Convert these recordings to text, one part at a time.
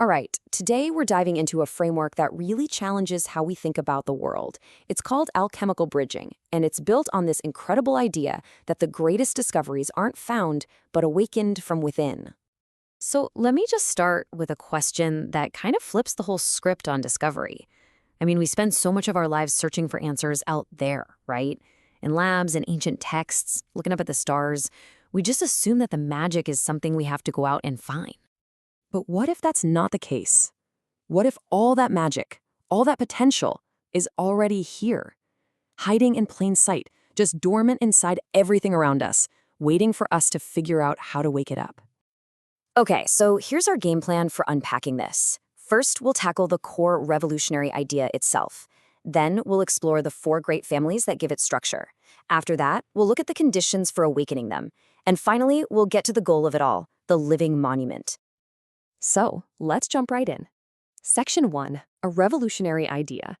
All right, today we're diving into a framework that really challenges how we think about the world. It's called alchemical bridging, and it's built on this incredible idea that the greatest discoveries aren't found, but awakened from within. So let me just start with a question that kind of flips the whole script on discovery. I mean, we spend so much of our lives searching for answers out there, right? In labs and ancient texts, looking up at the stars, we just assume that the magic is something we have to go out and find. But what if that's not the case? What if all that magic, all that potential, is already here, hiding in plain sight, just dormant inside everything around us, waiting for us to figure out how to wake it up? Okay, so here's our game plan for unpacking this. First, we'll tackle the core revolutionary idea itself. Then, we'll explore the four great families that give it structure. After that, we'll look at the conditions for awakening them. And finally, we'll get to the goal of it all, the living monument. So, let's jump right in. Section 1, a revolutionary idea.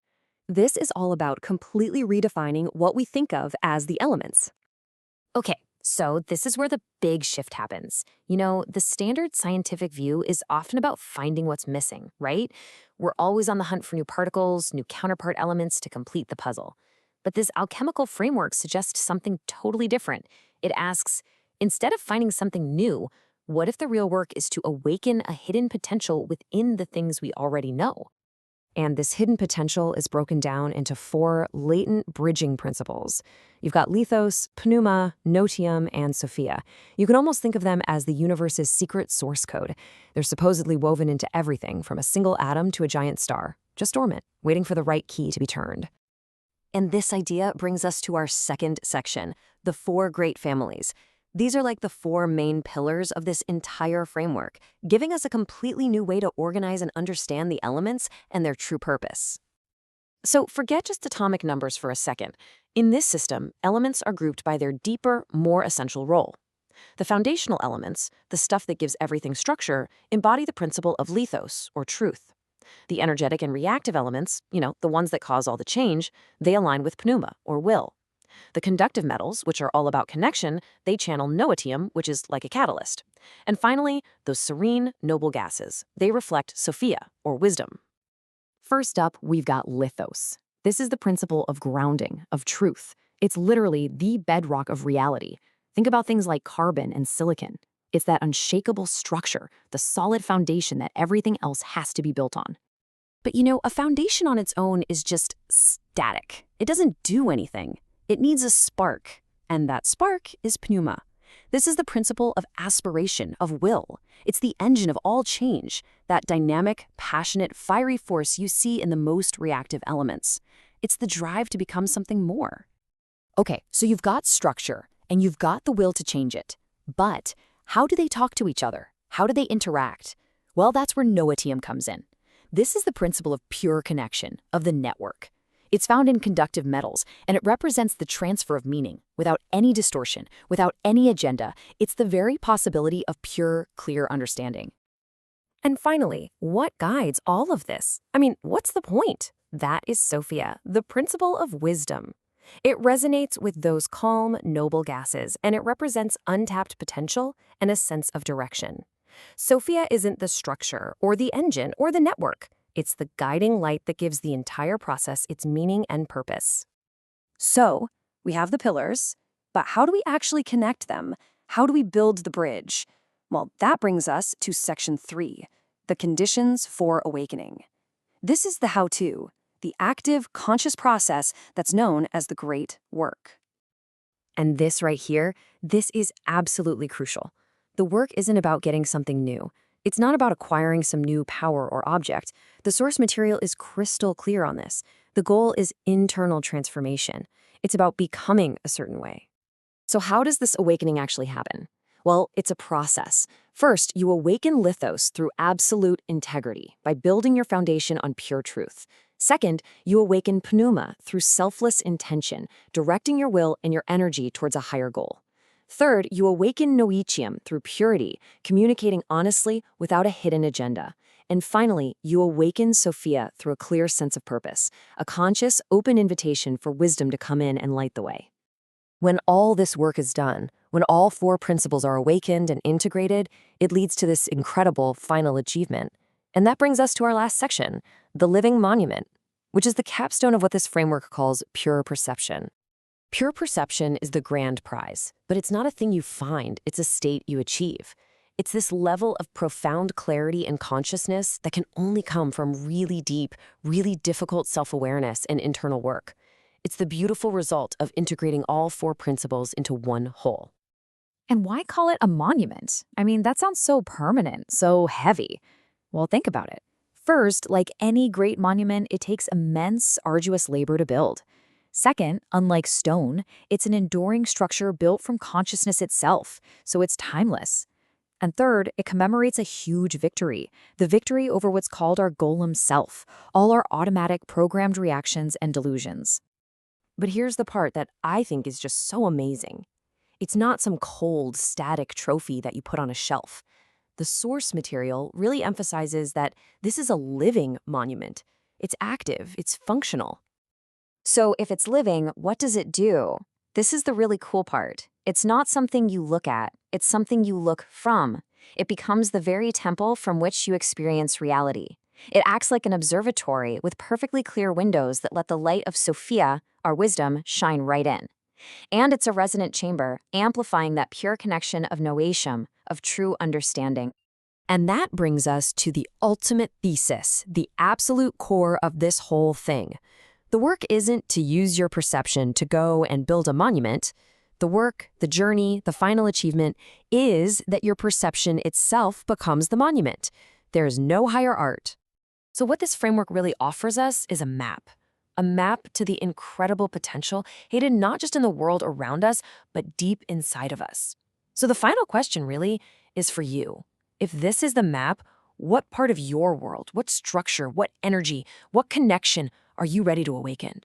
This is all about completely redefining what we think of as the elements. Okay, so this is where the big shift happens. You know, the standard scientific view is often about finding what's missing, right? We're always on the hunt for new particles, new counterpart elements to complete the puzzle. But this alchemical framework suggests something totally different. It asks, instead of finding something new, what if the real work is to awaken a hidden potential within the things we already know? And this hidden potential is broken down into four latent bridging principles. You've got lithos, pneuma, notium, and sophia. You can almost think of them as the universe's secret source code. They're supposedly woven into everything from a single atom to a giant star, just dormant, waiting for the right key to be turned. And this idea brings us to our second section, the four great families. These are like the four main pillars of this entire framework, giving us a completely new way to organize and understand the elements and their true purpose. So forget just atomic numbers for a second. In this system, elements are grouped by their deeper, more essential role. The foundational elements, the stuff that gives everything structure, embody the principle of lithos, or truth. The energetic and reactive elements, the ones that cause all the change, they align with pneuma, or will. The conductive metals, which are all about connection, they channel noetium, which is like a catalyst. And finally, those serene, noble gases. They reflect Sophia, or wisdom. First up, we've got lithos. This is the principle of grounding, of truth. It's literally the bedrock of reality. Think about things like carbon and silicon. It's that unshakable structure, the solid foundation that everything else has to be built on. But a foundation on its own is just static. It doesn't do anything. It needs a spark, and that spark is pneuma. This is the principle of aspiration, of will. It's the engine of all change, that dynamic, passionate, fiery force you see in the most reactive elements. It's the drive to become something more. Okay, so you've got structure, and you've got the will to change it. But how do they talk to each other? How do they interact? Well, that's where noetium comes in. This is the principle of pure connection, of the network. It's found in conductive metals, and it represents the transfer of meaning, without any distortion, without any agenda. It's the very possibility of pure, clear understanding. And finally, what guides all of this? What's the point? That is Sophia, the principle of wisdom. It resonates with those calm, noble gases, and it represents untapped potential and a sense of direction. Sophia isn't the structure, or the engine, or the network. It's the guiding light that gives the entire process its meaning and purpose. So, we have the pillars, but how do we actually connect them? How do we build the bridge? Well, that brings us to section 3, the conditions for awakening. This is the how-to, the active, conscious process that's known as the great work. And this right here, this is absolutely crucial. The work isn't about getting something new. It's not about acquiring some new power or object. The source material is crystal clear on this. The goal is internal transformation. It's about becoming a certain way. So how does this awakening actually happen? Well, it's a process. First, you awaken lithos through absolute integrity by building your foundation on pure truth. Second, you awaken pneuma through selfless intention, directing your will and your energy towards a higher goal. Third, you awaken noetium through purity, communicating honestly without a hidden agenda. And finally, you awaken Sophia through a clear sense of purpose, a conscious, open invitation for wisdom to come in and light the way. When all this work is done, when all four principles are awakened and integrated, it leads to this incredible final achievement. And that brings us to our last section, the living monument, which is the capstone of what this framework calls pure perception. Pure perception is the grand prize, but it's not a thing you find, it's a state you achieve. It's this level of profound clarity and consciousness that can only come from really deep, really difficult self-awareness and internal work. It's the beautiful result of integrating all four principles into one whole. And why call it a monument? I mean, that sounds so permanent, so heavy. Well, think about it. First, like any great monument, it takes immense, arduous labor to build. Second, unlike stone, it's an enduring structure built from consciousness itself, so it's timeless. And third, it commemorates a huge victory, the victory over what's called our golem self, all our automatic programmed reactions and delusions. But here's the part that I think is just so amazing. It's not some cold, static trophy that you put on a shelf. The source material really emphasizes that this is a living monument. It's active, it's functional. So if it's living, what does it do? This is the really cool part. It's not something you look at, it's something you look from. It becomes the very temple from which you experience reality. It acts like an observatory with perfectly clear windows that let the light of Sophia, our wisdom, shine right in. And it's a resonant chamber, amplifying that pure connection of noation, of true understanding. And that brings us to the ultimate thesis, the absolute core of this whole thing. The work isn't to use your perception to go and build a monument. The work, the journey, the final achievement is that your perception itself becomes the monument. There is no higher art. So what this framework really offers us is a map to the incredible potential hidden not just in the world around us, but deep inside of us. So the final question really is for you. If this is the map, what part of your world, what structure, what energy, what connection are you ready to awaken?